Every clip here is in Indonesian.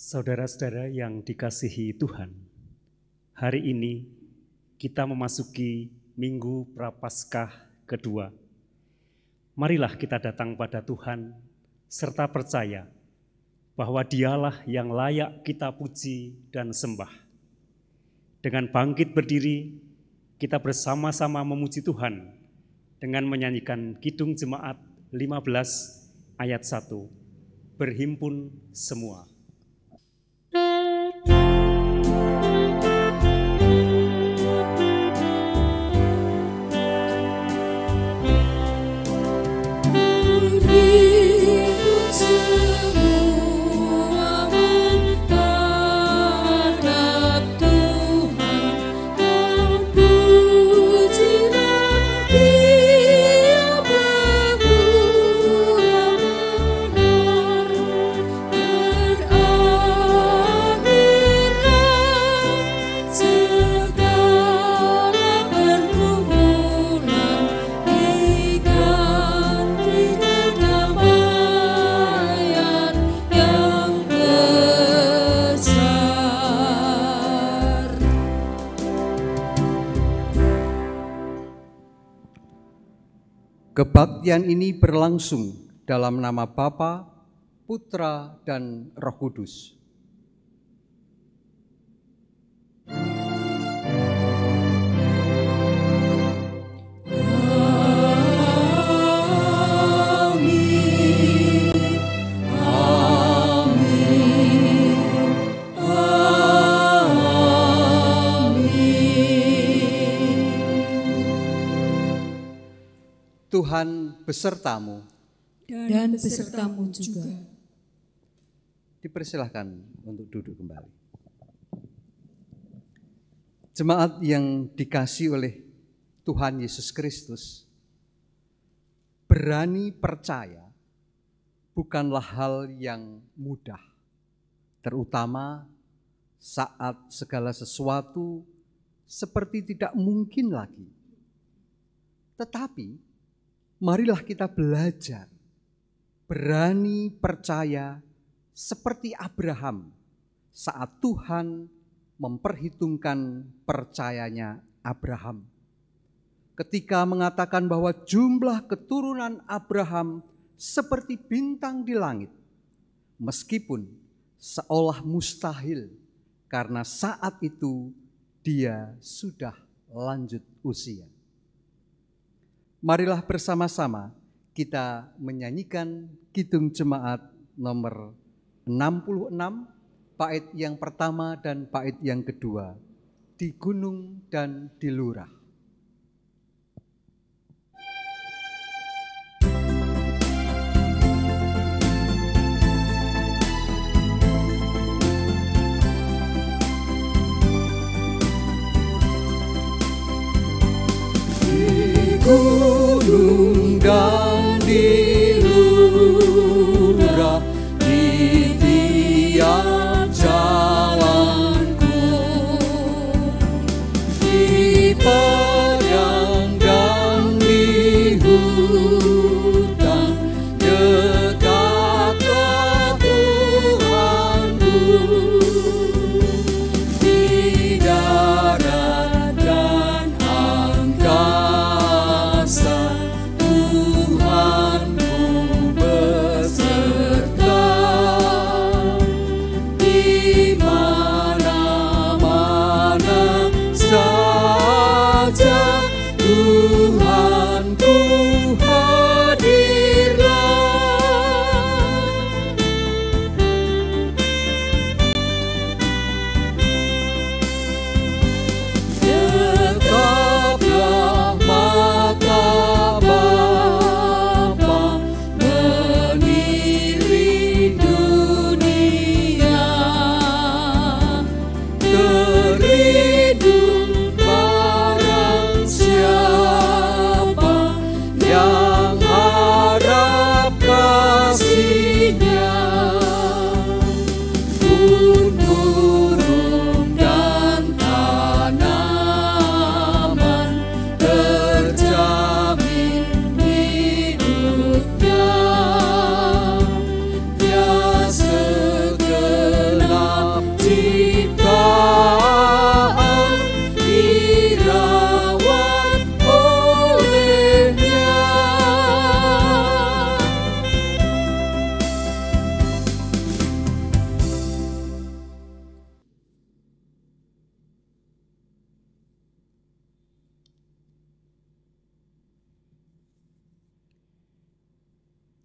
Saudara-saudara yang dikasihi Tuhan, hari ini kita memasuki Minggu Prapaskah kedua. Marilah kita datang pada Tuhan serta percaya bahwa Dialah yang layak kita puji dan sembah. Dengan bangkit berdiri, kita bersama-sama memuji Tuhan dengan menyanyikan Kidung Jemaat 15 ayat 1, berhimpun semua. Kebaktian ini berlangsung dalam nama Bapa, Putra, dan Roh Kudus. Tuhan besertamu dan besertamu juga. Dipersilahkan untuk duduk kembali. Jemaat yang dikasihi oleh Tuhan Yesus Kristus, berani percaya bukanlah hal yang mudah, terutama saat segala sesuatu seperti tidak mungkin lagi. Tetapi marilah kita belajar berani percaya seperti Abraham saat Tuhan memperhitungkan percayanya Abraham. Ketika mengatakan bahwa jumlah keturunan Abraham seperti bintang di langit, meskipun seolah mustahil karena saat itu dia sudah lanjut usia. Marilah bersama-sama kita menyanyikan Kidung Jemaat nomor 66, bait yang pertama dan bait yang kedua, di gunung dan di lurah. Gunung dan di lurah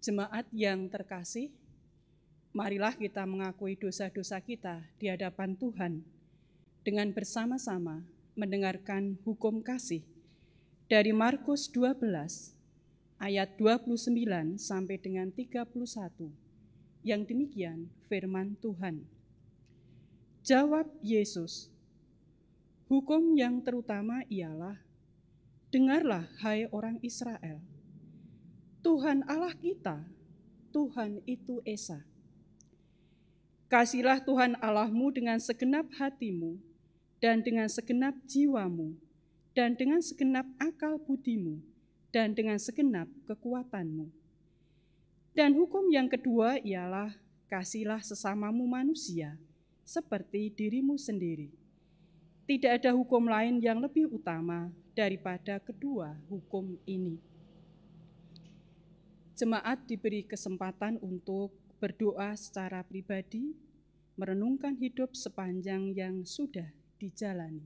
Jemaat yang terkasih, marilah kita mengakui dosa-dosa kita di hadapan Tuhan dengan bersama-sama mendengarkan hukum kasih dari Markus 12 ayat 29 sampai dengan 31. Yang demikian firman Tuhan. Jawab Yesus, hukum yang terutama ialah, dengarlah hai orang Israel, Tuhan Allah kita, Tuhan itu Esa. Kasihlah Tuhan Allahmu dengan segenap hatimu, dan dengan segenap jiwamu, dan dengan segenap akal budimu, dan dengan segenap kekuatanmu. Dan hukum yang kedua ialah, kasihlah sesamamu manusia, seperti dirimu sendiri. Tidak ada hukum lain yang lebih utama daripada kedua hukum ini. Jemaat diberi kesempatan untuk berdoa secara pribadi, merenungkan hidup sepanjang yang sudah dijalani.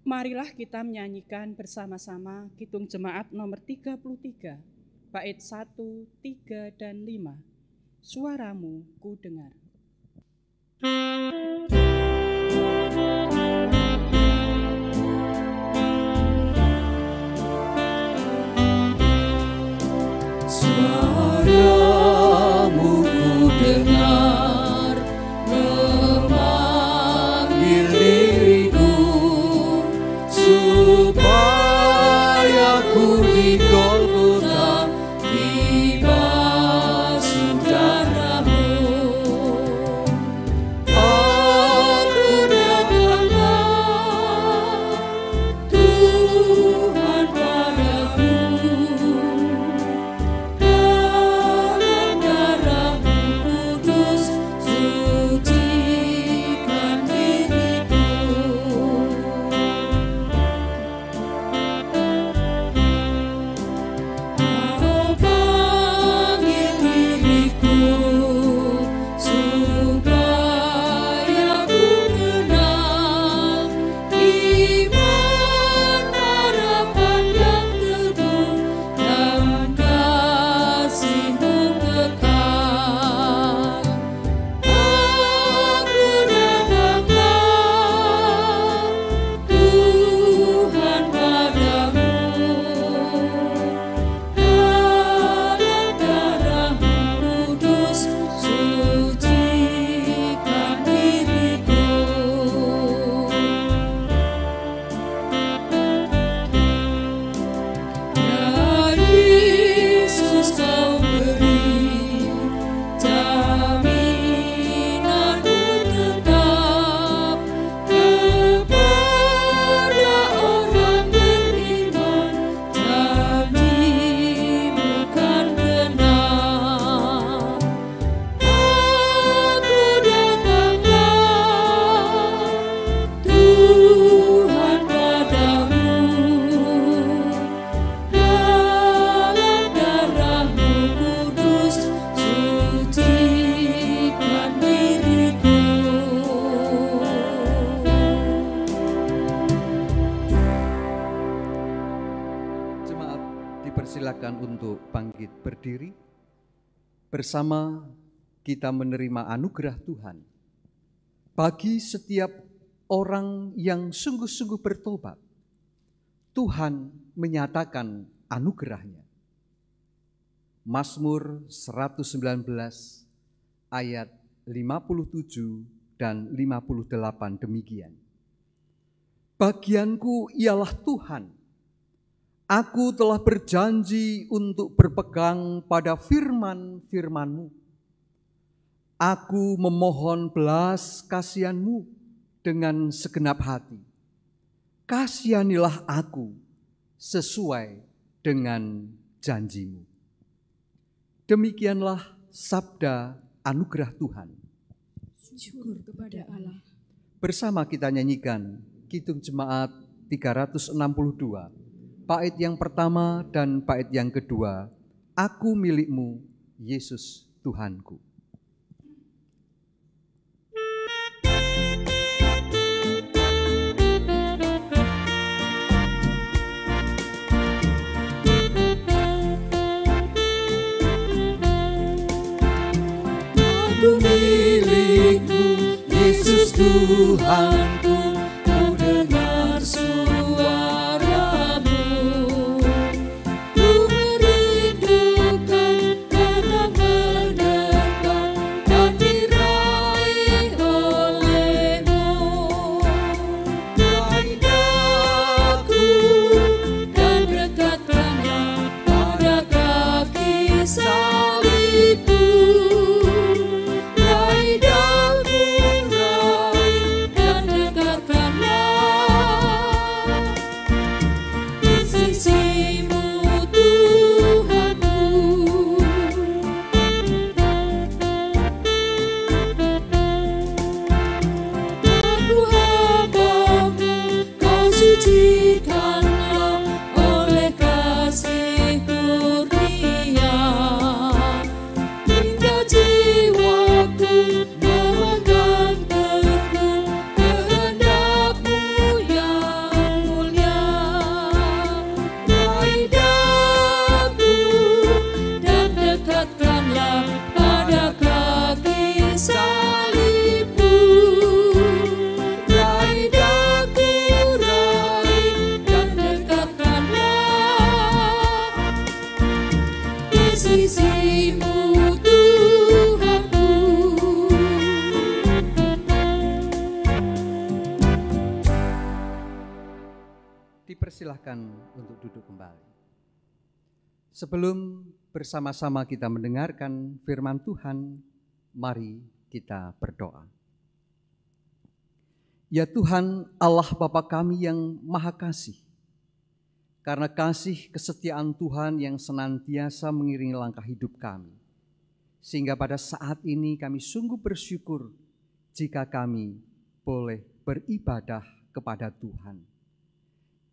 Marilah kita menyanyikan bersama-sama Kidung Jemaat nomor 33, bait 1, 3, dan 5. Suaramu ku dengar. Suaramu ku dengar, memanggil diriku, supaya ku di Golgota dibasuh darah-Mu. Aku datanglah Tuhan padamu, dalam darah-Mu kudus sucikan diriku. Kau panggil diriku supaya ku kenal iman harapan yang teguh dan kasih-Mu kekal. Aku datanglah Tuhan padamu, dalam darah-Mu kudus sucikan diriku. Ya Yesus, Kau beri jaminan-Mu tetap kepada orang beriman, janji-Mu kan benar. Aku datanglah Tuhan padamu, dalam darah-Mu kudus sucikan diriku. Jemaat dipersilakan untuk bangkit berdiri. Bersama kita menerima anugerah Tuhan. Bagi setiap orang yang sungguh-sungguh bertobat, Tuhan menyatakan anugerah-Nya. Mazmur 119 ayat 57 dan 58 demikian. Bagianku ialah Tuhan. Aku telah berjanji untuk berpegang pada firman-firman-Mu. Aku memohon belas kasihan-Mu dengan segenap hati. Kasihanilah aku sesuai dengan janji-Mu. Demikianlah sabda anugerah Tuhan. Syukur kepada Allah. Bersama kita nyanyikan Kidung Jemaat 362, bait yang pertama dan bait yang kedua, Aku milik-Mu, Yesus Tuhanku. Aku milik-Mu, Yesus Tuhanku, ku dengar suara-Mu. Ku merindukan datang mendekat dan diraih oleh-Mu. Raih daku dan dekatkanlah pada kaki salib-Mu. Raih daku, raih dan dekatkanlah di sisi-Mu Tuhanku. Aku hamba-Mu, Kau sucikanlah oleh kasih kurnia. Hingga jiwaku memegang teguh kehendak-Mu yang mulia. Raih daku dan dekatkanlah pada kaki salib-Mu. Raih daku, raih dan dekatkanlah di sisi-Mu Tuhanku. Dipersilahkan untuk duduk kembali. Sebelum bersama-sama kita mendengarkan firman Tuhan, mari kita berdoa. Ya Tuhan, Allah Bapa kami yang Maha Kasih, karena kasih kesetiaan Tuhan yang senantiasa mengiringi langkah hidup kami, sehingga pada saat ini kami sungguh bersyukur jika kami boleh beribadah kepada Tuhan.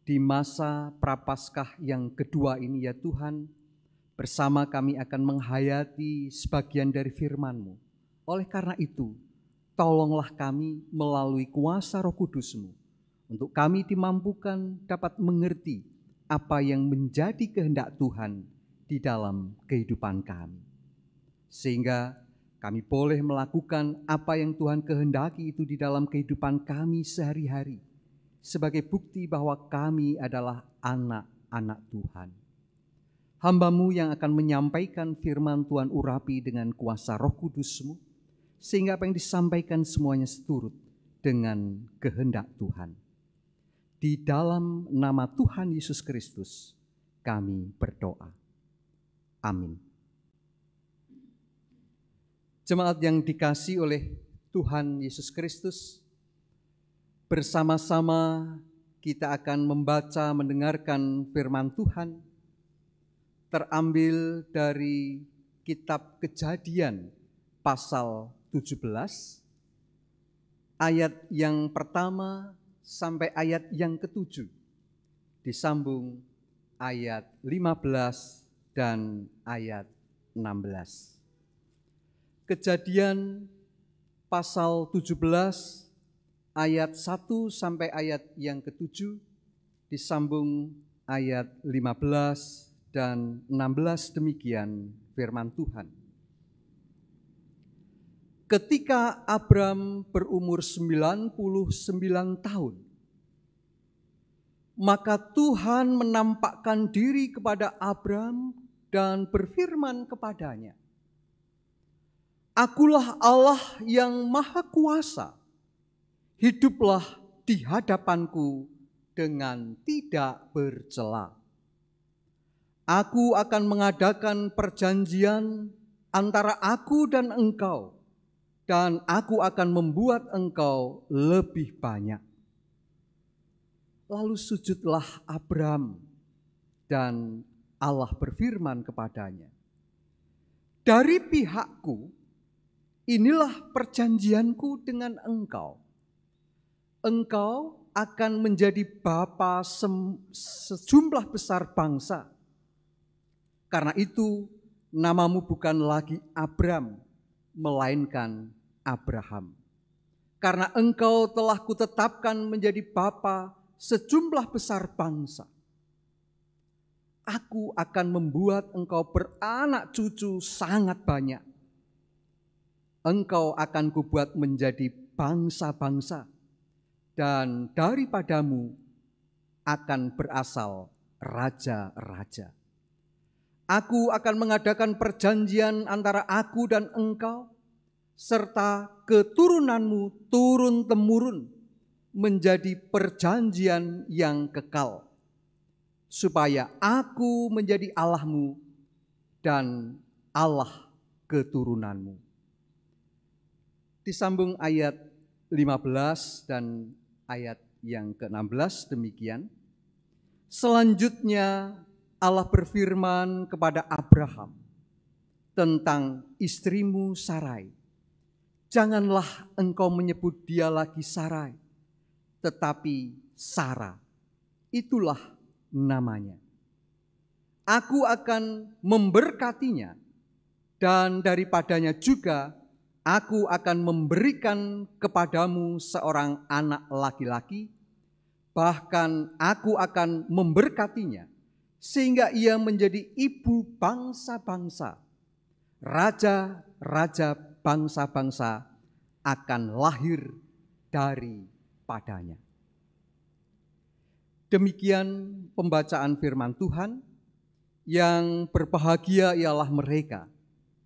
Di masa Prapaskah yang kedua ini ya Tuhan, bersama kami akan menghayati sebagian dari firman-Mu. Oleh karena itu, tolonglah kami melalui kuasa Roh Kudus-Mu, untuk kami dimampukan dapat mengerti apa yang menjadi kehendak Tuhan di dalam kehidupan kami. Sehingga kami boleh melakukan apa yang Tuhan kehendaki itu di dalam kehidupan kami sehari-hari, sebagai bukti bahwa kami adalah anak-anak Tuhan. Hamba-Mu yang akan menyampaikan firman Tuhan urapi dengan kuasa Roh Kudus-Mu, sehingga apa yang disampaikan semuanya seturut dengan kehendak Tuhan. Di dalam nama Tuhan Yesus Kristus kami berdoa. Amin. Jemaat yang dikasihi oleh Tuhan Yesus Kristus, bersama-sama kita akan membaca mendengarkan firman Tuhan terambil dari kitab Kejadian pasal 17 ayat yang pertama sampai ayat yang ke-7, disambung ayat 15 dan ayat 16. Kejadian pasal 17 ayat 1 sampai ayat yang ke-7, disambung ayat 15 dan 16, demikian firman Tuhan. Ketika Abram berumur 99 tahun, maka Tuhan menampakkan diri kepada Abram dan berfirman kepadanya, Akulah Allah yang Maha Kuasa, hiduplah di hadapanku dengan tidak bercela. Aku akan mengadakan perjanjian antara aku dan engkau, dan aku akan membuat engkau lebih banyak. Lalu sujudlah Abram, dan Allah berfirman kepadanya, dari pihakku, inilah perjanjianku dengan engkau. Engkau akan menjadi bapa sejumlah besar bangsa. Karena itu, namamu bukan lagi Abram, melainkan Abraham. Karena engkau telah kutetapkan menjadi bapa sejumlah besar bangsa. Aku akan membuat engkau beranak cucu sangat banyak. Engkau akan kubuat menjadi bangsa-bangsa, dan daripadamu akan berasal raja-raja. Aku akan mengadakan perjanjian antara aku dan engkau, serta keturunanmu turun-temurun menjadi perjanjian yang kekal, supaya aku menjadi Allahmu dan Allah keturunanmu. Disambung ayat 15 dan ayat yang ke-16 demikian. Selanjutnya Allah berfirman kepada Abraham tentang istrimu Sarai. Janganlah engkau menyebut dia lagi Sarai, tetapi Sara. Itulah namanya. Aku akan memberkatinya, dan daripadanya juga aku akan memberikan kepadamu seorang anak laki-laki, bahkan aku akan memberkatinya, sehingga ia menjadi ibu bangsa-bangsa. Raja-raja bangsa-bangsa akan lahir daripadanya. Demikian pembacaan firman Tuhan. Yang berbahagia ialah mereka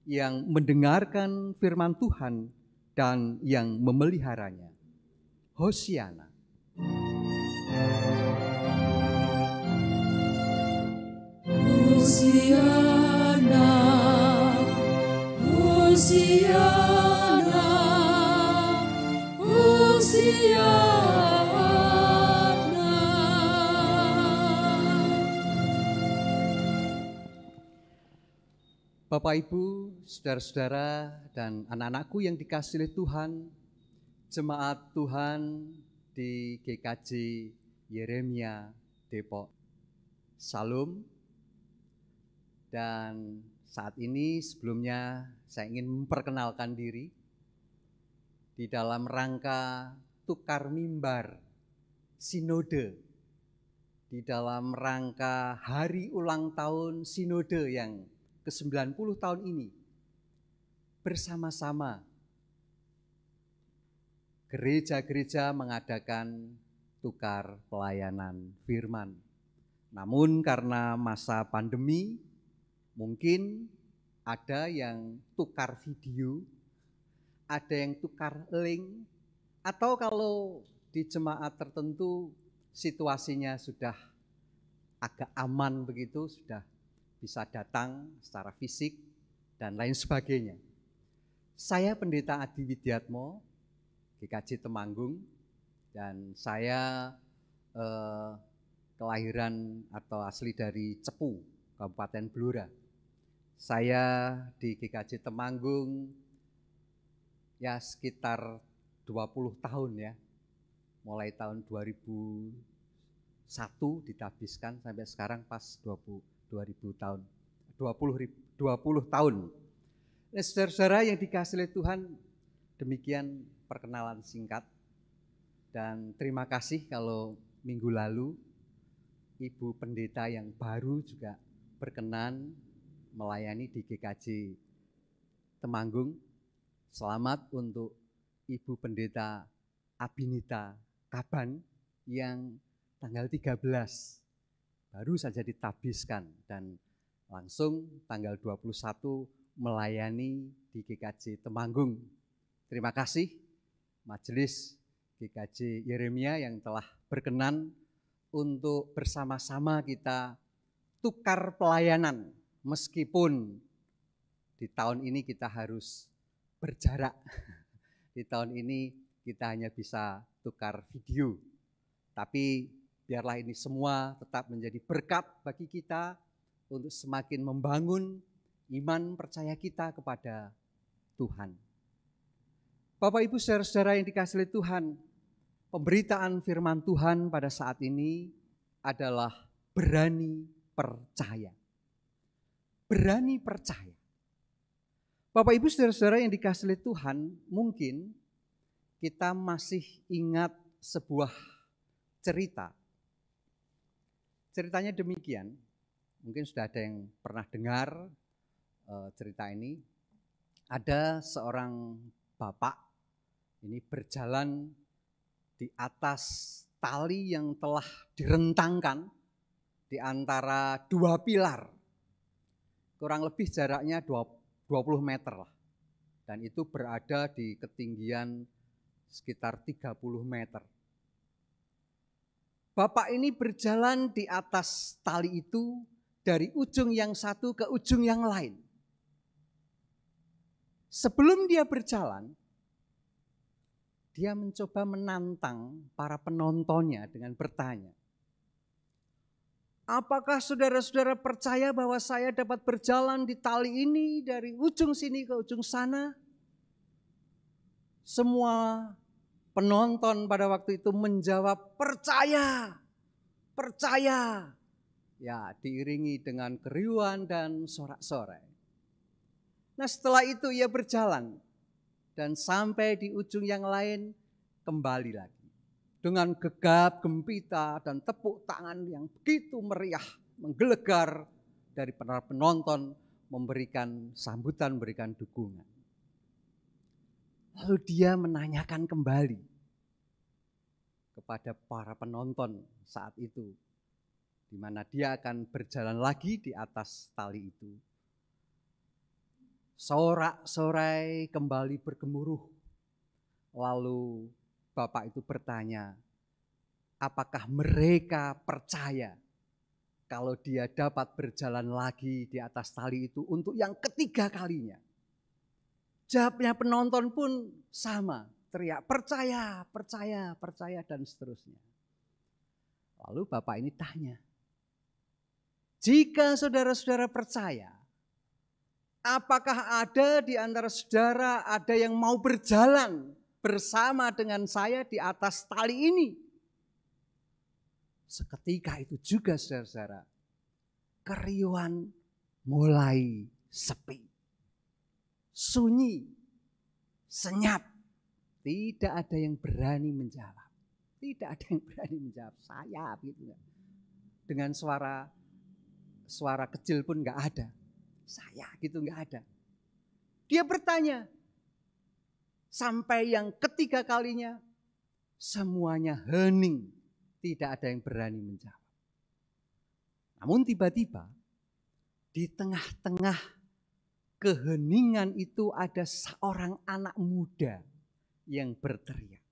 yang mendengarkan firman Tuhan dan yang memeliharanya. Hosiana. Hosiana, Hosiana, Hosiana. Bapak, Ibu, saudara-saudara, dan anak-anakku yang dikasihi oleh Tuhan, jemaat Tuhan di GKJ Yeremia Depok. Salam. Dan saat ini sebelumnya saya ingin memperkenalkan diri di dalam rangka tukar mimbar sinode, di dalam rangka hari ulang tahun sinode yang ke-90 tahun ini. Bersama-sama gereja-gereja mengadakan tukar pelayanan firman. Namun karena masa pandemi, mungkin ada yang tukar video, ada yang tukar link, atau kalau di jemaat tertentu situasinya sudah agak aman begitu, sudah bisa datang secara fisik dan lain sebagainya. Saya Pendeta Adi Widiatmo, GKJ Temanggung, dan saya kelahiran atau asli dari Cepu, Kabupaten Blora. Saya di GKJ Temanggung ya sekitar 20 tahun ya. Mulai tahun 2001 ditabiskan sampai sekarang pas 20 tahun. 20 tahun. Nah, saudara-saudara yang dikasihi oleh Tuhan, demikian perkenalan singkat. Dan terima kasih kalau minggu lalu Ibu Pendeta yang baru juga berkenan melayani di GKJ Temanggung. Selamat untuk Ibu Pendeta Abinita Kaban yang tanggal 13 baru saja ditabiskan dan langsung tanggal 21 melayani di GKJ Temanggung. Terima kasih Majelis GKJ Yeremia yang telah berkenan untuk bersama-sama kita tukar pelayanan, meskipun di tahun ini kita harus berjarak. Di tahun ini kita hanya bisa tukar video. Tapi biarlah ini semua tetap menjadi berkat bagi kita untuk semakin membangun iman percaya kita kepada Tuhan. Bapak Ibu saudara-saudara yang dikasihi oleh Tuhan, pemberitaan firman Tuhan pada saat ini adalah berani percaya. Berani percaya. Bapak Ibu saudara-saudara yang dikasihi oleh Tuhan, mungkin kita masih ingat sebuah cerita. Ceritanya demikian, mungkin sudah ada yang pernah dengar cerita ini. Ada seorang bapak ini berjalan di atas tali yang telah direntangkan di antara dua pilar. Kurang lebih jaraknya 20 meter lah. Dan itu berada di ketinggian sekitar 30 meter. Bapak ini berjalan di atas tali itu dari ujung yang satu ke ujung yang lain. Sebelum dia berjalan, dia mencoba menantang para penontonnya dengan bertanya, apakah saudara-saudara percaya bahwa saya dapat berjalan di tali ini dari ujung sini ke ujung sana? Semua penonton pada waktu itu menjawab, percaya, percaya. Ya, diiringi dengan keriuhan dan sorak-sorai. Nah, setelah itu ia berjalan dan sampai di ujung yang lain kembali lagi. Dengan gegap gempita dan tepuk tangan yang begitu meriah, menggelegar dari para penonton, memberikan sambutan, memberikan dukungan. Lalu dia menanyakan kembali kepada para penonton saat itu, di mana dia akan berjalan lagi di atas tali itu. Sorak-sorai kembali bergemuruh. Lalu bapak itu bertanya, apakah mereka percaya kalau dia dapat berjalan lagi di atas tali itu untuk yang ketiga kalinya? Jawabnya penonton pun sama, teriak percaya, percaya, percaya dan seterusnya. Lalu bapak ini tanya, jika saudara-saudara percaya, apakah ada di antara saudara ada yang mau berjalan bersama dengan saya di atas tali ini? Seketika itu juga saudara-saudara, keriuhan mulai sepi, sunyi, senyap. Tidak ada yang berani menjawab. Tidak ada yang berani menjawab. Saya gitu. Dengan suara kecil pun enggak ada. Saya gitu enggak ada. Dia bertanya. Sampai yang ketiga kalinya semuanya hening. Tidak ada yang berani menjawab. Namun tiba-tiba di tengah-tengah keheningan itu ada seorang anak muda yang berteriak.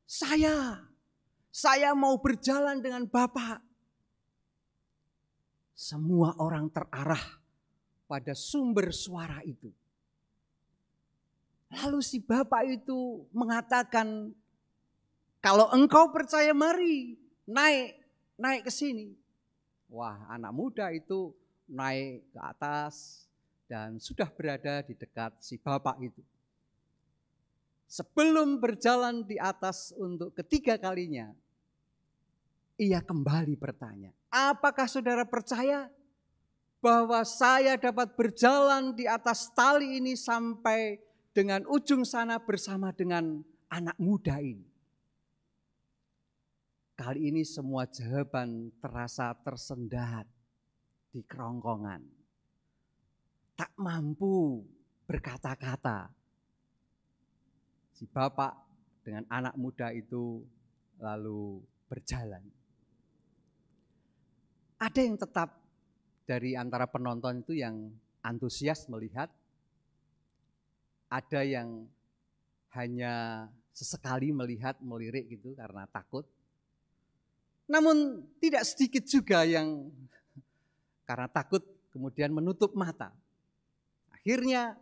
Saya mau berjalan dengan Bapak. Semua orang terarah pada sumber suara itu. Lalu si bapak itu mengatakan, kalau engkau percaya mari naik ke sini. Wah, anak muda itu naik ke atas dan sudah berada di dekat si bapak itu. Sebelum berjalan di atas untuk ketiga kalinya, ia kembali bertanya, apakah saudara percaya bahwa saya dapat berjalan di atas tali ini sampai dengan ujung sana bersama dengan anak muda ini? Kali ini semua jawaban terasa tersendat di kerongkongan. Tak mampu berkata-kata. Si bapak dengan anak muda itu lalu berjalan. Ada yang tetap dari antara penonton itu yang antusias melihat. Ada yang hanya sesekali melihat, melirik gitu karena takut. Namun tidak sedikit juga yang karena takut kemudian menutup mata. Akhirnya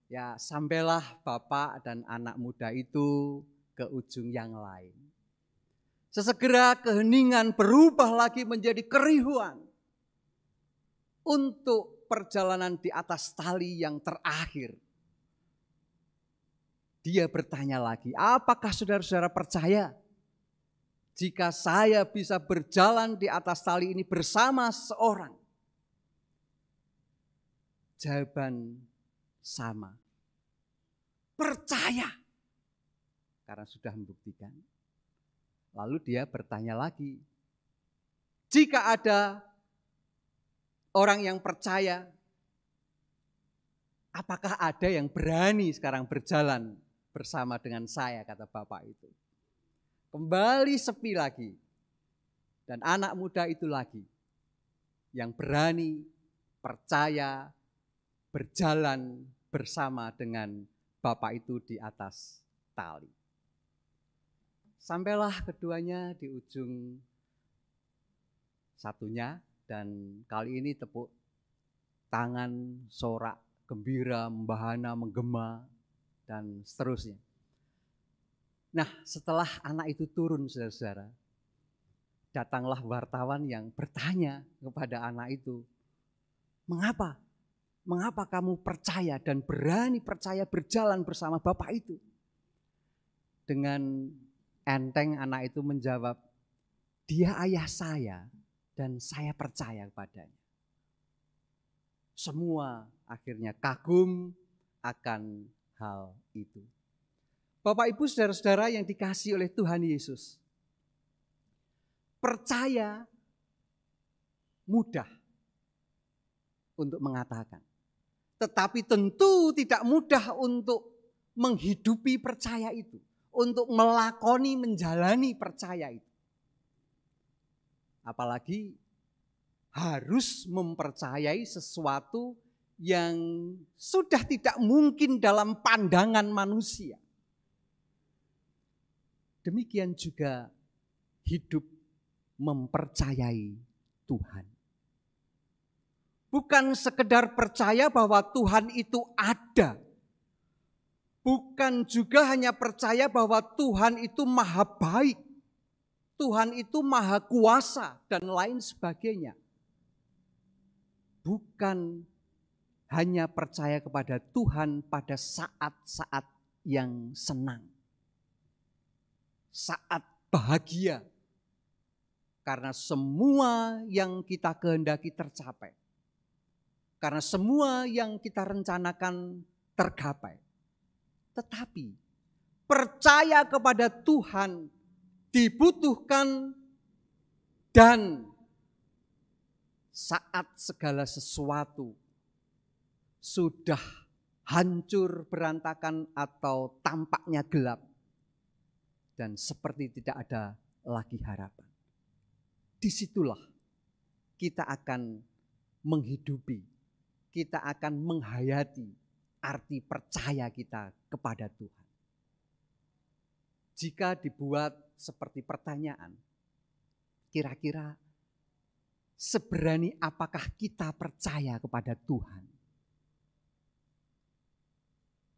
ya sampailah bapak dan anak muda itu ke ujung yang lain. Sesegera keheningan berubah lagi menjadi keriuhan untuk perjalanan di atas tali yang terakhir. Dia bertanya lagi, apakah saudara-saudara percaya jika saya bisa berjalan di atas tali ini bersama seorang? Jawaban sama. Percaya. Karena sudah membuktikan. Lalu dia bertanya lagi, jika ada orang yang percaya, apakah ada yang berani sekarang berjalan bersama dengan saya, kata bapak itu. Kembali sepi lagi. Dan anak muda itu lagi yang berani, percaya, berjalan bersama dengan bapak itu di atas tali. Sampailah keduanya di ujung satunya, dan kali ini tepuk tangan, sorak, gembira, membahana, menggema, dan seterusnya. Nah, setelah anak itu turun, saudara-saudara, datanglah wartawan yang bertanya kepada anak itu, mengapa? Mengapa kamu percaya dan berani percaya berjalan bersama bapak itu? Dengan enteng anak itu menjawab, dia ayah saya dan saya percaya kepadanya. Semua akhirnya kagum akan hal itu. Bapak Ibu saudara-saudara yang dikasihi oleh Tuhan Yesus, percaya mudah untuk mengatakan, tetapi tentu tidak mudah untuk menghidupi percaya itu, untuk melakoni, menjalani percaya itu. Apalagi harus mempercayai sesuatu yang sudah tidak mungkin dalam pandangan manusia. Demikian juga hidup mempercayai Tuhan. Bukan sekedar percaya bahwa Tuhan itu ada. Bukan juga hanya percaya bahwa Tuhan itu maha baik. Tuhan itu maha kuasa dan lain sebagainya. Bukan hanya percaya kepada Tuhan pada saat-saat yang senang. Saat bahagia. Karena semua yang kita kehendaki tercapai. Karena semua yang kita rencanakan tergapai. Tetapi percaya kepada Tuhan dibutuhkan, dan saat segala sesuatu sudah hancur, berantakan, atau tampaknya gelap, dan seperti tidak ada lagi harapan. Disitulah kita akan menghidupi, kita akan menghayati arti percaya kita kepada Tuhan. Jika dibuat seperti pertanyaan, kira-kira seberani apakah kita percaya kepada Tuhan?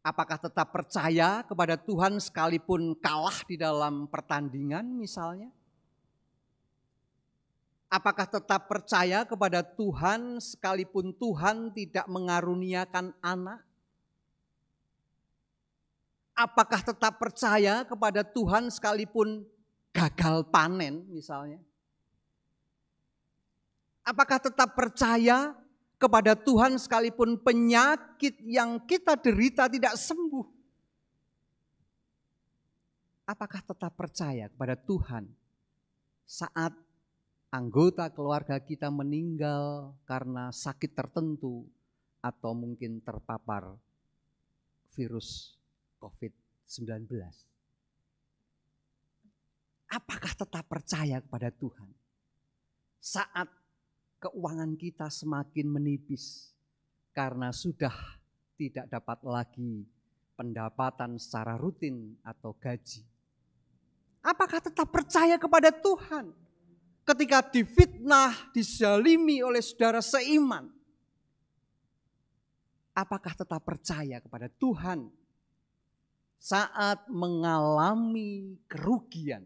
Apakah tetap percaya kepada Tuhan sekalipun kalah di dalam pertandingan misalnya? Apakah tetap percaya kepada Tuhan sekalipun Tuhan tidak mengaruniakan anak? Apakah tetap percaya kepada Tuhan sekalipun gagal panen misalnya? Apakah tetap percaya kepada Tuhan sekalipun penyakit yang kita derita tidak sembuh? Apakah tetap percaya kepada Tuhan saat anggota keluarga kita meninggal karena sakit tertentu atau mungkin terpapar virus COVID-19? Apakah tetap percaya kepada Tuhan saat keuangan kita semakin menipis karena sudah tidak dapat lagi pendapatan secara rutin atau gaji? Apakah tetap percaya kepada Tuhan? Ketika difitnah, dizalimi oleh saudara seiman, apakah tetap percaya kepada Tuhan saat mengalami kerugian?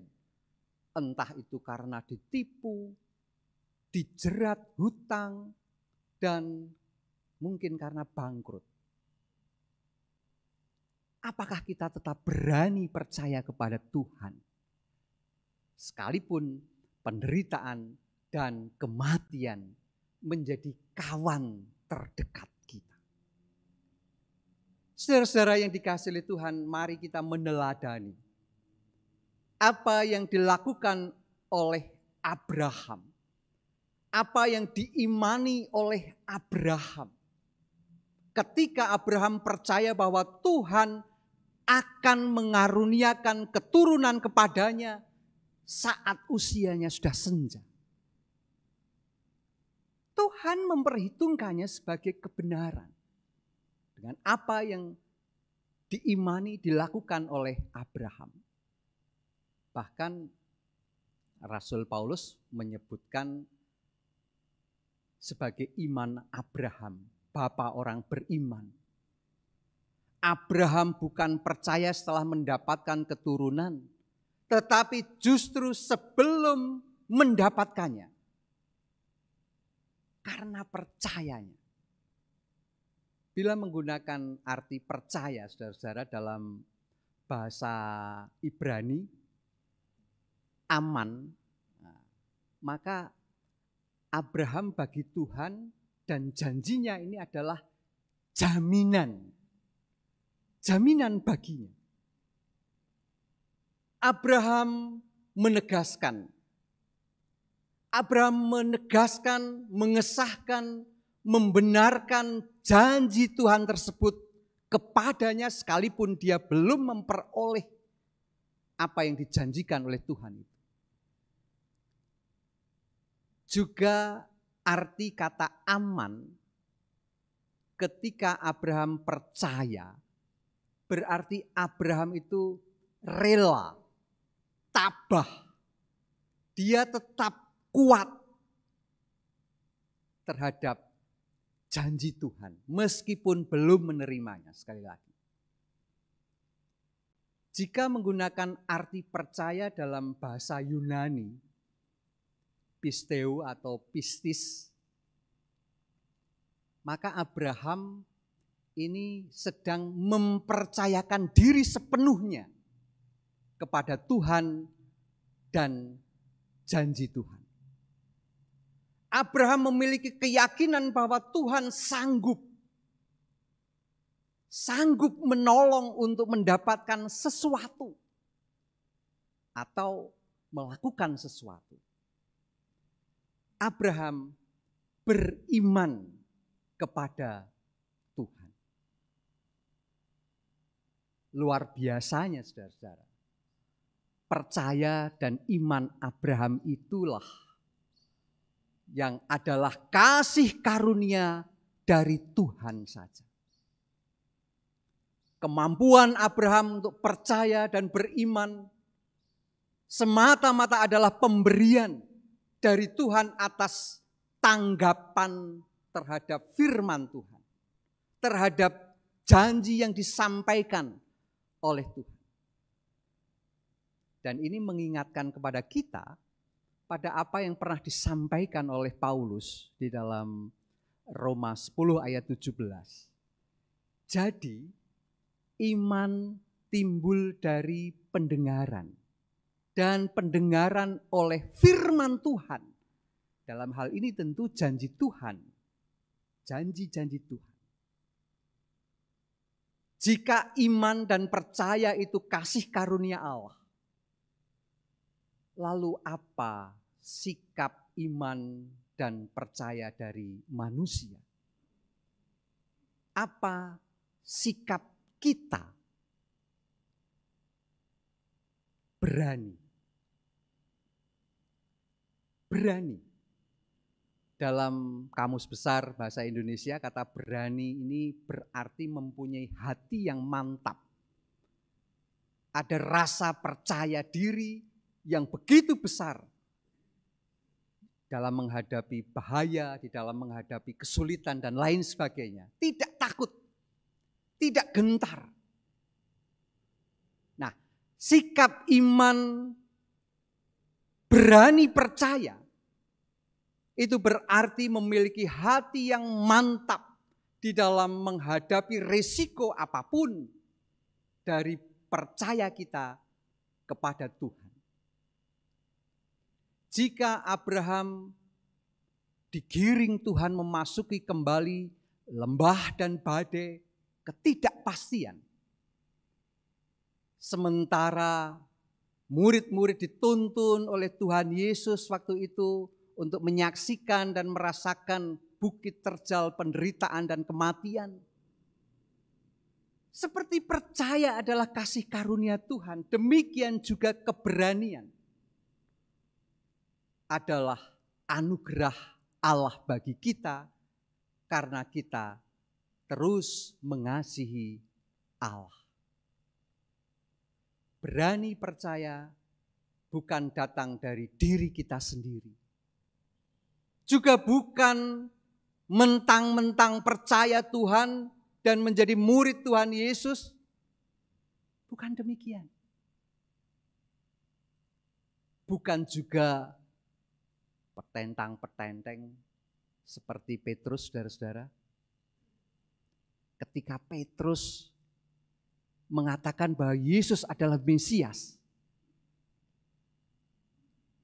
Entah itu karena ditipu, dijerat hutang, dan mungkin karena bangkrut. Apakah kita tetap berani percaya kepada Tuhan? Sekalipun penderitaan dan kematian menjadi kawan terdekat kita. Saudara-saudara yang dikasihi oleh Tuhan, mari kita meneladani apa yang dilakukan oleh Abraham. Apa yang diimani oleh Abraham. Ketika Abraham percaya bahwa Tuhan akan mengaruniakan keturunan kepadanya saat usianya sudah senja. Tuhan memperhitungkannya sebagai kebenaran. Dengan apa yang diimani dilakukan oleh Abraham. Bahkan Rasul Paulus menyebutkan sebagai iman Abraham, bapa orang beriman. Abraham bukan percaya setelah mendapatkan keturunan, tetapi justru sebelum mendapatkannya. Karena percayanya. Bila menggunakan arti percaya, saudara-saudara, dalam bahasa Ibrani, aman, maka Abraham bagi Tuhan dan janjinya ini adalah jaminan. Jaminan baginya. Abraham menegaskan, mengesahkan, membenarkan janji Tuhan tersebut kepadanya sekalipun dia belum memperoleh apa yang dijanjikan oleh Tuhan itu. Juga arti kata aman ketika Abraham percaya, berarti Abraham itu rela, tabah. Dia tetap kuat terhadap janji Tuhan meskipun belum menerimanya. Sekali lagi. Jika menggunakan arti percaya dalam bahasa Yunani, pisteu atau pistis, maka Abraham ini sedang mempercayakan diri sepenuhnya kepada Tuhan dan janji Tuhan. Abraham memiliki keyakinan bahwa Tuhan sanggup menolong untuk mendapatkan sesuatu atau melakukan sesuatu. Abraham beriman kepada Tuhan. Luar biasanya, saudara-saudara. Percaya dan iman Abraham itulah yang adalah kasih karunia dari Tuhan saja. Kemampuan Abraham untuk percaya dan beriman semata-mata adalah pemberian dari Tuhan atas tanggapan terhadap firman Tuhan. Terhadap janji yang disampaikan oleh Tuhan. Dan ini mengingatkan kepada kita pada apa yang pernah disampaikan oleh Paulus di dalam Roma 10 ayat 17. Jadi iman timbul dari pendengaran. Dan pendengaran oleh firman Tuhan. Dalam hal ini tentu janji Tuhan. Janji-janji Tuhan. Jika iman dan percaya itu kasih karunia Allah. Lalu apa sikap iman dan percaya dari manusia? Apa sikap kita? Berani. Berani. Dalam Kamus Besar Bahasa Indonesia kata berani ini berarti mempunyai hati yang mantap. ada rasa percaya diri yang begitu besar dalam menghadapi bahaya, di dalam menghadapi kesulitan dan lain sebagainya. Tidak takut, tidak gentar. Nah, sikap iman berani percaya itu berarti memiliki hati yang mantap di dalam menghadapi risiko apapun dari percaya kita kepada Tuhan. Jika Abraham digiring Tuhan memasuki kembali lembah dan badai ketidakpastian, sementara murid-murid dituntun oleh Tuhan Yesus waktu itu untuk menyaksikan dan merasakan bukit terjal penderitaan dan kematian. Seperti percaya adalah kasih karunia Tuhan, demikian juga keberanian adalah anugerah Allah bagi kita karena kita terus mengasihi Allah. Berani percaya bukan datang dari diri kita sendiri. Juga bukan mentang-mentang percaya Tuhan dan menjadi murid Tuhan Yesus. Bukan demikian. Bukan juga petentang-petenteng seperti Petrus, saudara-saudara. Ketika Petrus mengatakan bahwa Yesus adalah Mesias,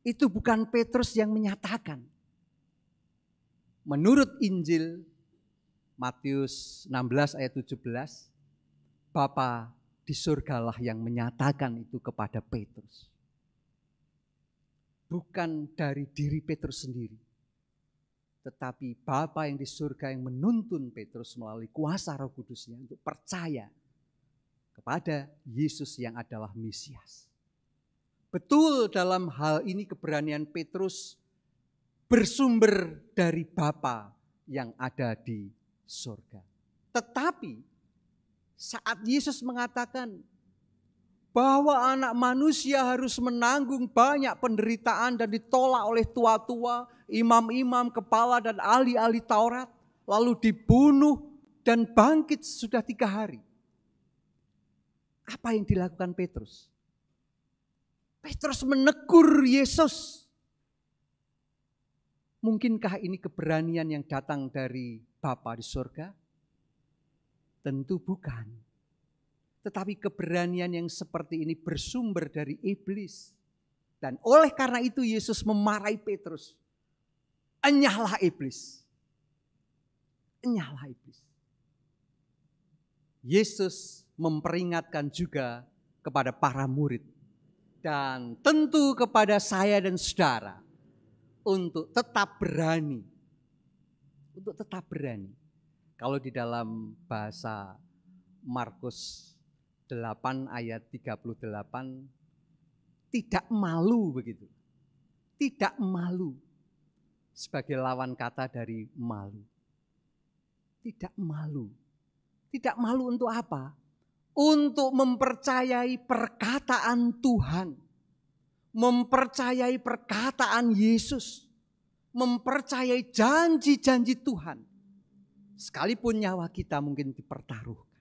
itu bukan Petrus yang menyatakan. Menurut Injil Matius 16 ayat 17, Bapa di surgalah yang menyatakan itu kepada Petrus. Bukan dari diri Petrus sendiri, tetapi Bapa yang di surga yang menuntun Petrus melalui kuasa Roh Kudusnya untuk percaya kepada Yesus yang adalah Mesias. Betul, dalam hal ini keberanian Petrus bersumber dari Bapa yang ada di surga. Tetapi saat Yesus mengatakan bahwa anak manusia harus menanggung banyak penderitaan dan ditolak oleh tua-tua, imam-imam, kepala dan ahli-ahli Taurat, lalu dibunuh dan bangkit sudah 3 hari. Apa yang dilakukan Petrus? Petrus menegur Yesus. Mungkinkah ini keberanian yang datang dari Bapa di surga? Tentu bukan. Tetapi keberanian yang seperti ini bersumber dari iblis. Dan oleh karena itu Yesus memarahi Petrus. Enyahlah iblis. Enyahlah iblis. Yesus memperingatkan juga kepada para murid. Dan tentu kepada saya dan saudara. Untuk tetap berani. Untuk tetap berani. Kalau di dalam bahasa Markus 8 ayat 38, tidak malu begitu. Tidak malu. Sebagai lawan kata dari malu. Tidak malu. Tidak malu untuk apa? Untuk mempercayai perkataan Tuhan. Mempercayai perkataan Yesus. Mempercayai janji-janji Tuhan. Sekalipun nyawa kita mungkin dipertaruhkan.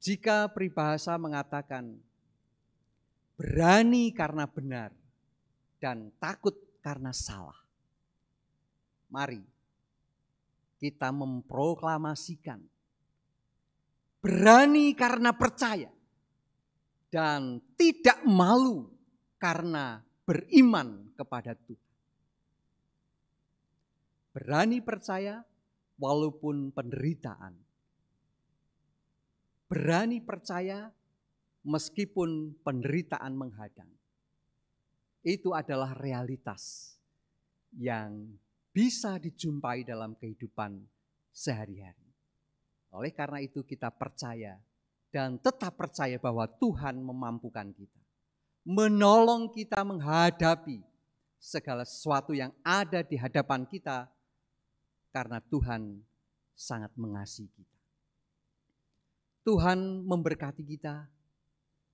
Jika peribahasa mengatakan berani karena benar dan takut karena salah. Mari kita memproklamasikan berani karena percaya dan tidak malu karena beriman kepada Tuhan. Berani percaya walaupun penderitaan. Berani percaya meskipun penderitaan menghadang. Itu adalah realitas yang bisa dijumpai dalam kehidupan sehari-hari. Oleh karena itu kita percaya dan tetap percaya bahwa Tuhan memampukan kita. Menolong kita menghadapi segala sesuatu yang ada di hadapan kita karena Tuhan sangat mengasihi kita. Tuhan memberkati kita.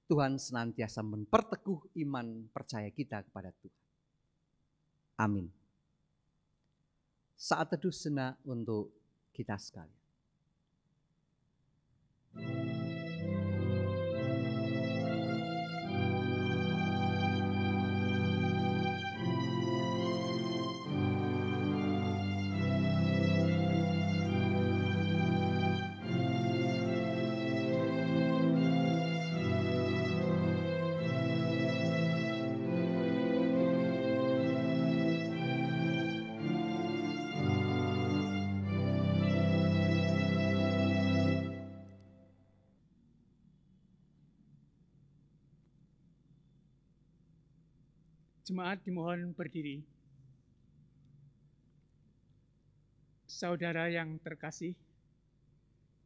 Tuhan senantiasa memperteguh iman percaya kita kepada Tuhan. Amin. Saat teduh sejenak untuk kita sekalian. Jemaat dimohon berdiri. Saudara yang terkasih,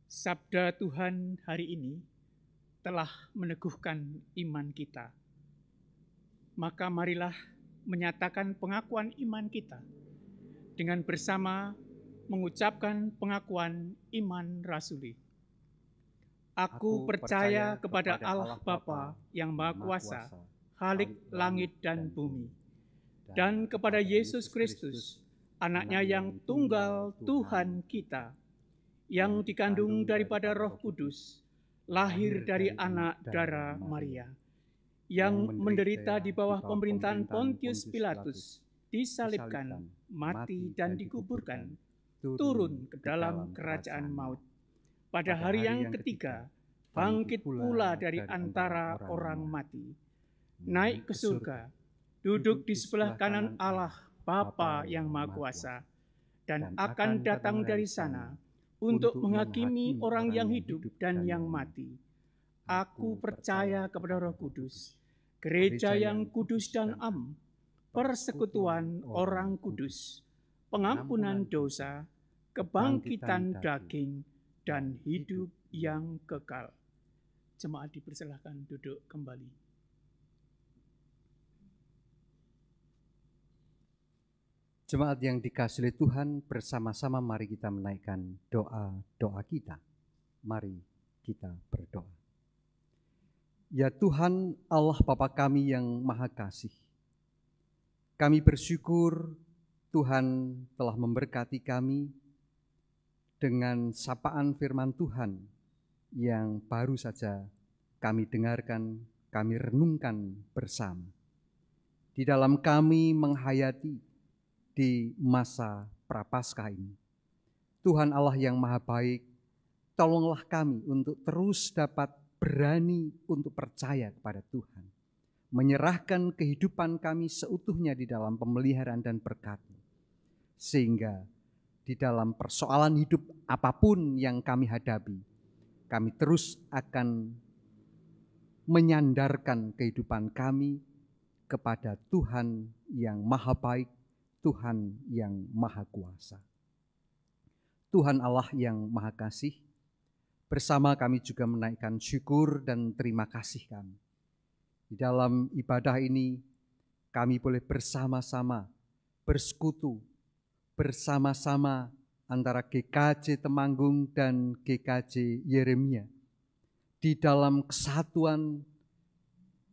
sabda Tuhan hari ini telah meneguhkan iman kita. Maka marilah menyatakan pengakuan iman kita dengan bersama mengucapkan pengakuan iman rasuli. Aku percaya kepada Allah Bapa yang Maha Kuasa, Khalik langit dan bumi, dan kepada Yesus Kristus, Anaknya yang tunggal Tuhan kita, yang dikandung daripada Roh Kudus, lahir dari anak darah Maria, yang menderita di bawah pemerintahan Pontius Pilatus, disalibkan, mati dan dikuburkan, turun ke dalam kerajaan maut. Pada hari yang ketiga, bangkit pula dari antara orang mati, naik ke surga, duduk di sebelah kanan Allah Bapa yang Maha Kuasa, dan akan datang dari sana untuk menghakimi orang yang hidup dan yang mati. Aku percaya kepada Roh Kudus, gereja yang kudus dan am, persekutuan orang kudus, pengampunan dosa, kebangkitan daging, dan hidup yang kekal. Jemaat dipersilahkan duduk kembali. Jemaat yang dikasihi oleh Tuhan, bersama-sama mari kita menaikkan doa-doa kita. Mari kita berdoa. Ya Tuhan Allah Bapa kami yang Maha Kasih, kami bersyukur Tuhan telah memberkati kami dengan sapaan firman Tuhan yang baru saja kami dengarkan, kami renungkan bersama. Di dalam kami menghayati di masa Prapaskah ini, Tuhan Allah yang Maha Baik, tolonglah kami untuk terus dapat berani untuk percaya kepada Tuhan, menyerahkan kehidupan kami seutuhnya di dalam pemeliharaan dan berkat-Mu, sehingga di dalam persoalan hidup apapun yang kami hadapi, kami terus akan menyandarkan kehidupan kami kepada Tuhan yang Maha Baik, Tuhan yang Maha Kuasa. Tuhan Allah yang Maha Kasih, bersama kami juga menaikkan syukur dan terima kasih kami. Di dalam ibadah ini, kami boleh bersama-sama bersekutu, bersama-sama antara GKJ Temanggung dan GKJ Yeremia. Di dalam kesatuan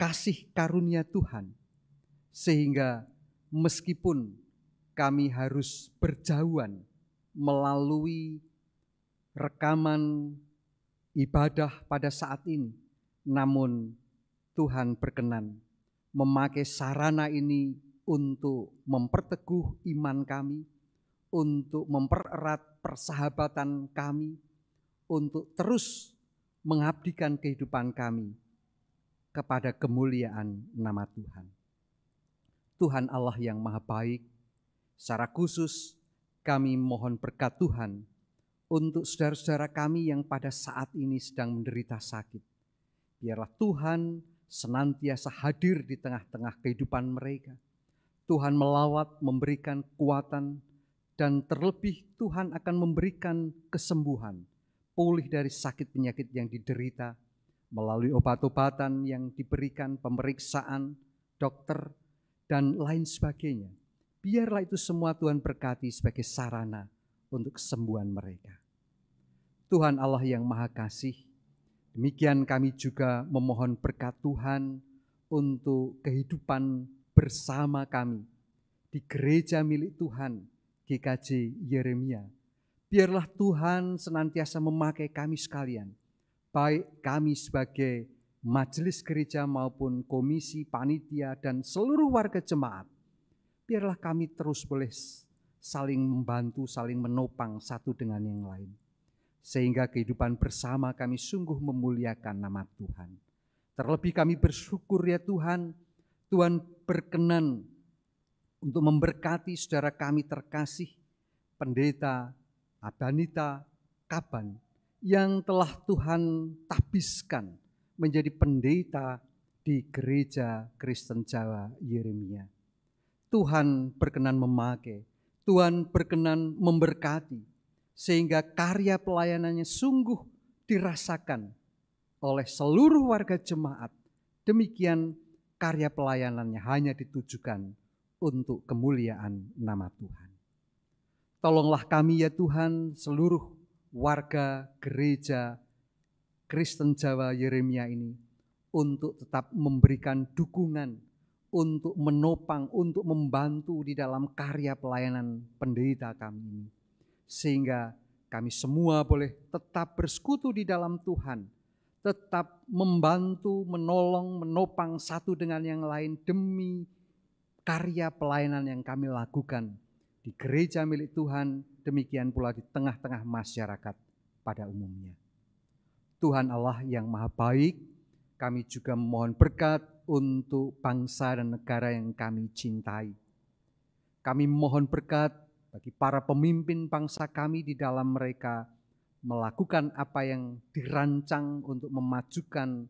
kasih karunia Tuhan, sehingga meskipun kami harus berjauhan melalui rekaman ibadah pada saat ini, namun Tuhan berkenan memakai sarana ini untuk memperteguh iman kami, untuk mempererat persahabatan kami, untuk terus mengabdikan kehidupan kami kepada kemuliaan nama Tuhan. Tuhan Allah yang Maha Baik, secara khusus kami mohon berkat Tuhan untuk saudara-saudara kami yang pada saat ini sedang menderita sakit. Biarlah Tuhan senantiasa hadir di tengah-tengah kehidupan mereka. Tuhan melawat, memberikan kekuatan, dan terlebih Tuhan akan memberikan kesembuhan, pulih dari sakit penyakit yang diderita, melalui obat-obatan yang diberikan, pemeriksaan, dokter, dan lain sebagainya. Biarlah itu semua Tuhan berkati sebagai sarana untuk kesembuhan mereka. Tuhan Allah yang Maha Kasih, Demikian kami juga memohon berkat Tuhan untuk kehidupan bersama kami di gereja milik Tuhan GKJ Yeremia. Biarlah Tuhan senantiasa memakai kami sekalian, baik kami sebagai majelis gereja maupun komisi, panitia, dan seluruh warga jemaat. Biarlah kami terus boleh saling membantu, saling menopang satu dengan yang lain. Sehingga kehidupan bersama kami sungguh memuliakan nama Tuhan. Terlebih kami bersyukur ya Tuhan, Tuhan berkenan untuk memberkati saudara kami terkasih, Pendeta Abanita Kaban, yang telah Tuhan tabiskan menjadi pendeta di Gereja Kristen Jawa Yeremia. Tuhan berkenan memakai, Tuhan berkenan memberkati, sehingga karya pelayanannya sungguh dirasakan oleh seluruh warga jemaat. Demikian karya pelayanannya hanya ditujukan untuk kemuliaan nama Tuhan. Tolonglah kami ya Tuhan, seluruh warga gereja Kristen Jawa Yeremia ini, untuk tetap memberikan dukungan, untuk menopang, untuk membantu di dalam karya pelayanan pendeta kami ini. Sehingga kami semua boleh tetap bersekutu di dalam Tuhan, tetap membantu, menolong, menopang satu dengan yang lain demi karya pelayanan yang kami lakukan di gereja milik Tuhan, demikian pula di tengah-tengah masyarakat pada umumnya. Tuhan Allah yang maha baik, kami juga memohon berkat untuk bangsa dan negara yang kami cintai. Kami memohon berkat bagi para pemimpin bangsa kami di dalam mereka melakukan apa yang dirancang untuk memajukan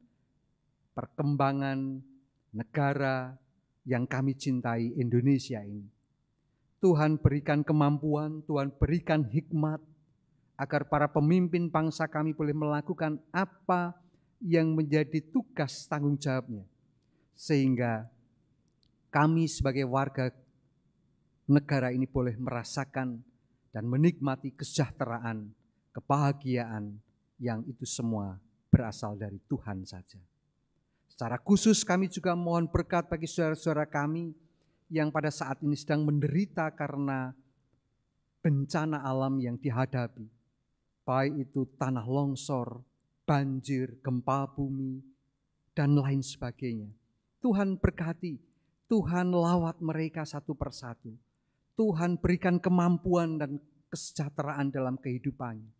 perkembangan negara yang kami cintai, Indonesia ini. Tuhan berikan kemampuan, Tuhan berikan hikmat, agar para pemimpin bangsa kami boleh melakukan apa yang menjadi tugas tanggung jawabnya. Sehingga kami sebagai warga negara ini boleh merasakan dan menikmati kesejahteraan, kebahagiaan yang itu semua berasal dari Tuhan saja. Secara khusus kami juga mohon berkat bagi saudara-saudara kami yang pada saat ini sedang menderita karena bencana alam yang dihadapi. Baik itu tanah longsor, banjir, gempa bumi, dan lain sebagainya. Tuhan berkati, Tuhan lawat mereka satu persatu. Tuhan berikan kemampuan dan kesejahteraan dalam kehidupannya.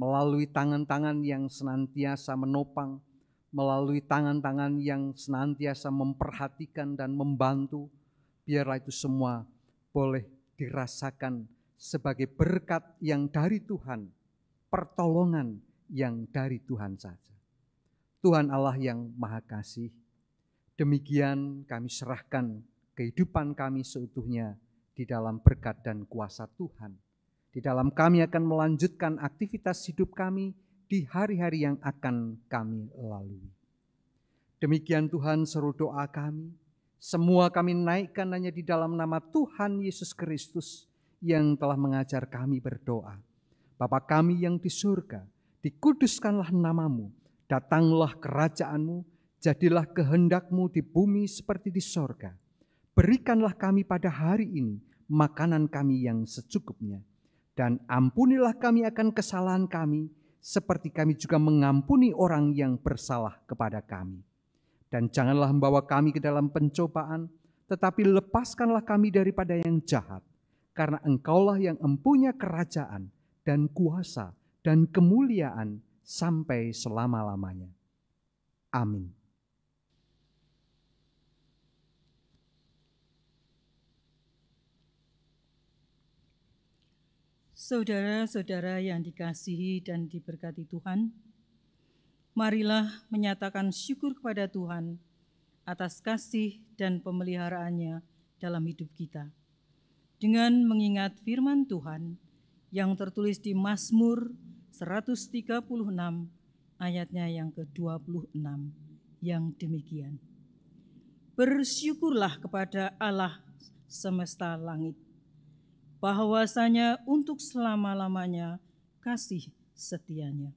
Melalui tangan-tangan yang senantiasa menopang, melalui tangan-tangan yang senantiasa memperhatikan dan membantu, biarlah itu semua boleh dirasakan sebagai berkat yang dari Tuhan, pertolongan yang dari Tuhan saja. Tuhan Allah yang maha kasih, demikian kami serahkan kehidupan kami seutuhnya di dalam berkat dan kuasa Tuhan. Di dalam kami akan melanjutkan aktivitas hidup kami di hari-hari yang akan kami lalui. Demikian Tuhan seru doa kami. Semua kami naikkan hanya di dalam nama Tuhan Yesus Kristus yang telah mengajar kami berdoa. Bapa kami yang di surga, dikuduskanlah namamu, datanglah kerajaanmu, jadilah kehendak-Mu di bumi seperti di sorga. Berikanlah kami pada hari ini makanan kami yang secukupnya, dan ampunilah kami akan kesalahan kami, seperti kami juga mengampuni orang yang bersalah kepada kami. Dan janganlah membawa kami ke dalam pencobaan, tetapi lepaskanlah kami daripada yang jahat, karena Engkaulah yang empunya kerajaan dan kuasa dan kemuliaan sampai selama-lamanya. Amin. Saudara-saudara yang dikasihi dan diberkati Tuhan, marilah menyatakan syukur kepada Tuhan atas kasih dan pemeliharaannya dalam hidup kita, dengan mengingat firman Tuhan yang tertulis di Mazmur 136 ayatnya yang ke-26 yang demikian. Bersyukurlah kepada Allah semesta langit, bahwasanya untuk selama-lamanya kasih setianya.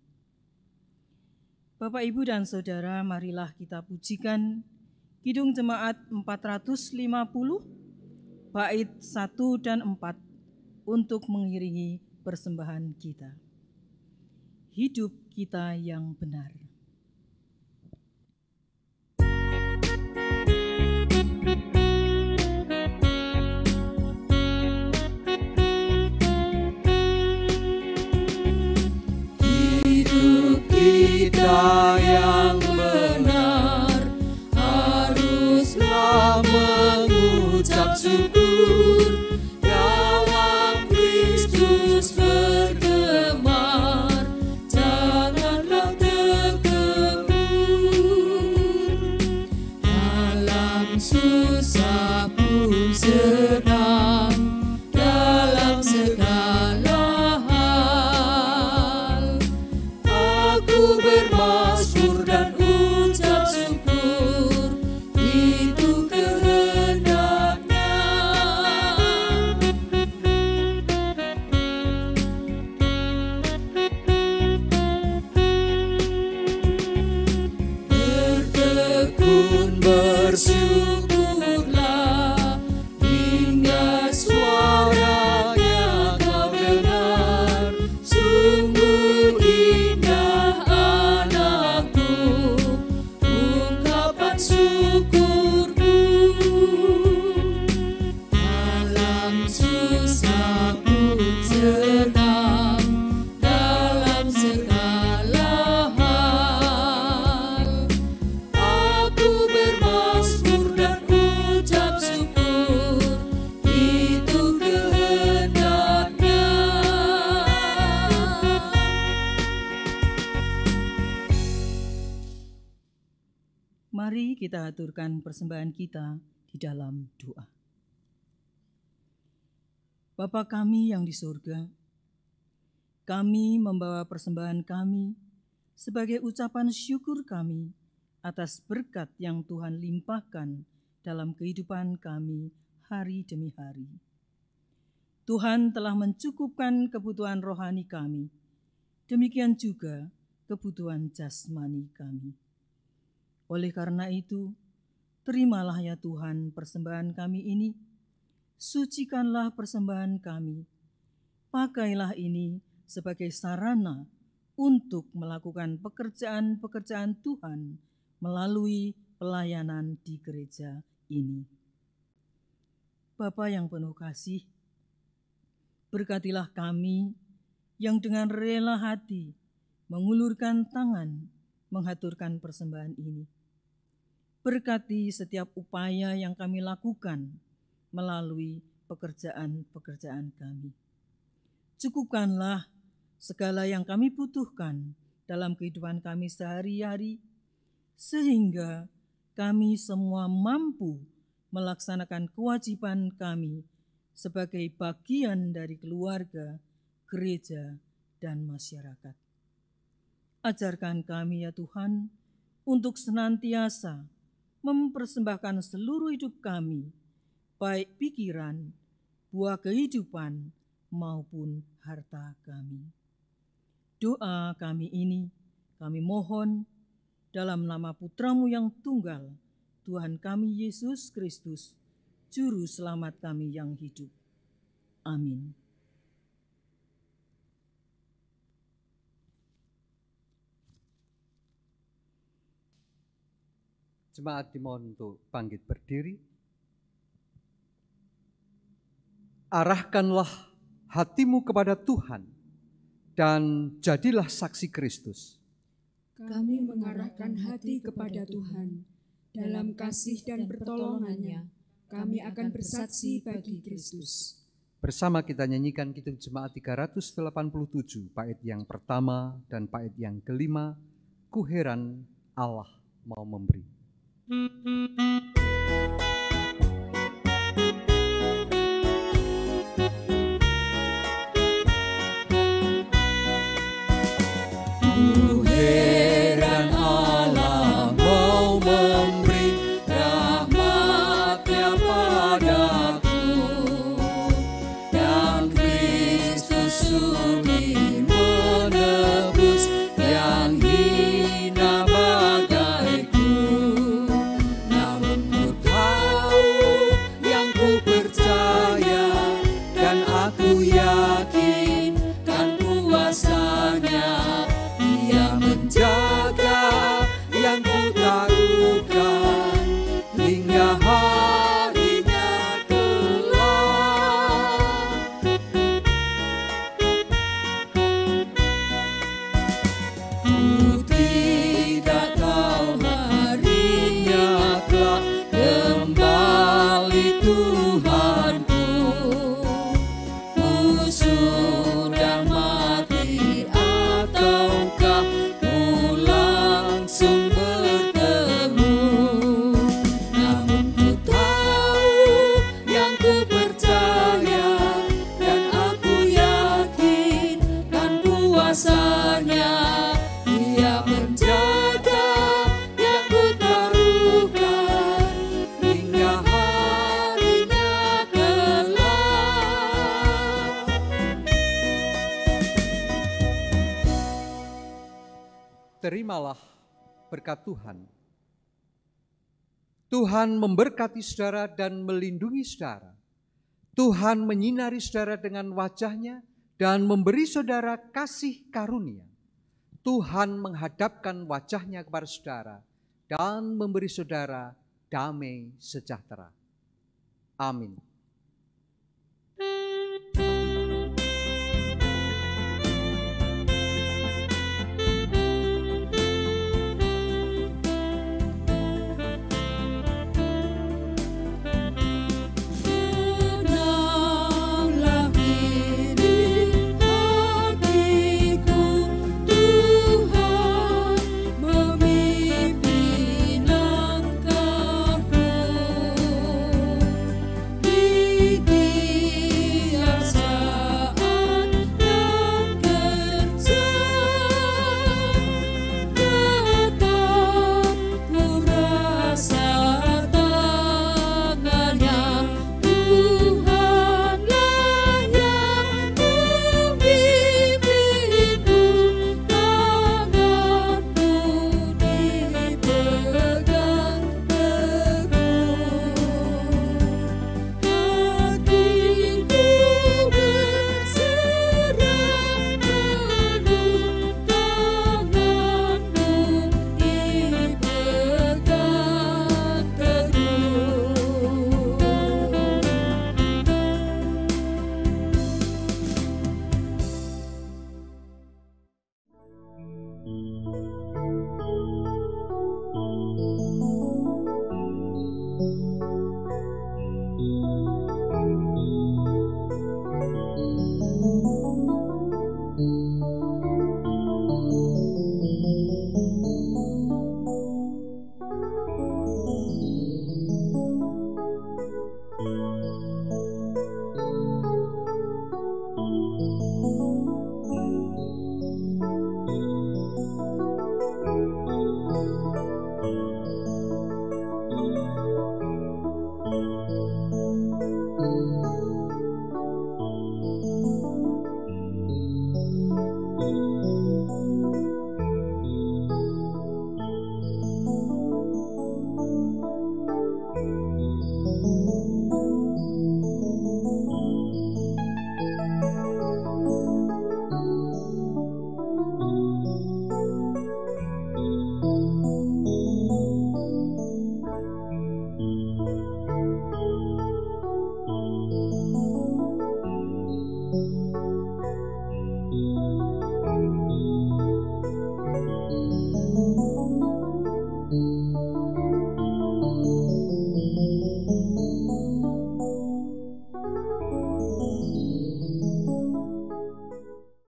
Bapak, Ibu, dan Saudara, marilah kita pujikan Kidung Jemaat 450, bait 1 dan 4 untuk mengiringi persembahan kita. Hidup kita yang benar. Hidup kita yang benar haruslah mengucap syukur, dalam Kristus bergemar, janganlah terkebur. Dalam susah pun senang, dalam segala hal aku bermasmur dan ucap syukur, itu kehendaknya. Bertekun bersyukurlah, hingga suaranya kau dengar. Sungguh indah anakku, ungkapan syukurku. Dalam susah pun senang, dalam segala hal aku bermasmur dan ucap syukur, itu kehendaknya. Mari kita aturkan persembahan kita di dalam doa. Bapa kami yang di surga, kami membawa persembahan kami sebagai ucapan syukur kami atas berkat yang Tuhan limpahkan dalam kehidupan kami hari demi hari. Tuhan telah mencukupkan kebutuhan rohani kami, demikian juga kebutuhan jasmani kami. Oleh karena itu, terimalah ya Tuhan persembahan kami ini, sucikanlah persembahan kami, pakailah ini sebagai sarana untuk melakukan pekerjaan-pekerjaan Tuhan melalui pelayanan di gereja ini. Bapa yang penuh kasih, berkatilah kami yang dengan rela hati mengulurkan tangan menghaturkan persembahan ini. Berkati setiap upaya yang kami lakukan melalui pekerjaan-pekerjaan kami. Cukupkanlah segala yang kami butuhkan dalam kehidupan kami sehari-hari, sehingga kami semua mampu melaksanakan kewajiban kami sebagai bagian dari keluarga, gereja, dan masyarakat. Ajarkan kami ya Tuhan untuk senantiasa mempersembahkan seluruh hidup kami, baik pikiran, buah kehidupan, maupun harta kami. Doa kami ini kami mohon dalam nama Putra-Mu yang tunggal, Tuhan kami Yesus Kristus, Juru Selamat kami yang hidup. Amin. Jemaat dimohon untuk bangkit berdiri. Arahkanlah hatimu kepada Tuhan dan jadilah saksi Kristus. Kami mengarahkan hati kepada Tuhan. Dalam kasih dan pertolongannya, kami akan bersaksi bagi Kristus. Bersama kita nyanyikan Kidung Jemaat 387, bait yang pertama dan bait yang kelima, Ku heran Allah mau memberi. Ku heran Allah mau memberi rahmat-Nya padaku, dan Kristus sudi menebus yang hina Terimalah berkat Tuhan. Tuhan memberkati saudara dan melindungi saudara. Tuhan menyinari saudara dengan wajah-Nya dan memberi saudara kasih karunia. Tuhan menghadapkan wajah-Nya kepada saudara dan memberi saudara damai sejahtera. Amin.